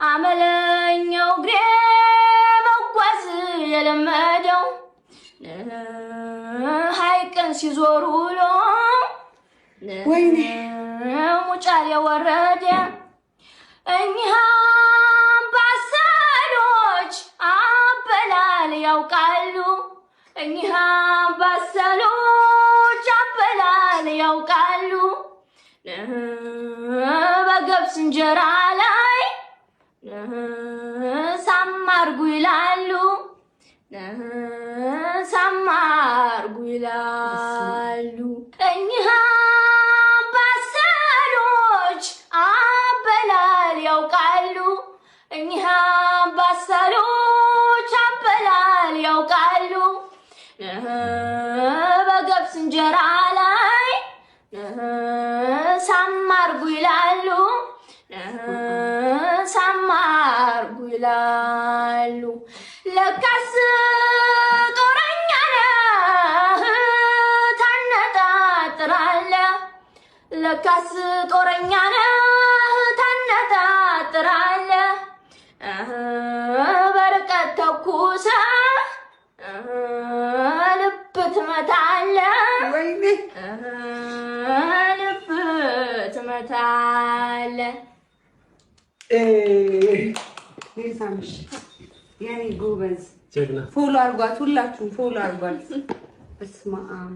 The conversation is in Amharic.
አመለኛው ግሬ መጓዝ የለመደው ሐይቅን ሲዞር ውሎ ወይኔ ሙጫሌ ወረደ እኚህ አምባሰሎች አበላል ያውቃሉ እኚህ አምባሰሎች አበላል ያውቃሉ በገብስ እንጀራ ላይ ሳማርጉ ይላሉ ሳማርጉ ይላሉ እኚህ አምባሰሎች አበላል ያውቃሉ እኚህ አምባሰሎች አበላል ያውቃሉ በገብስ እንጀራ ላይ ሳማርጉ ይላሉ ሳማርጉ ይላሉ ለካስ ጦረኛ ነህ ታነጣጥራለህ ለካስ ጦረኛ ነህ ታነጣጥራለህ በርቀት ተኩሰህ ልብ ትመታለህ ወይኔ ልብ ትመታለህ ይሳምሽ የኔ ጎበዝ ጀግና ፎሎ አርጓት ሁላችሁም ፎሎ አርጓት በስመ አብ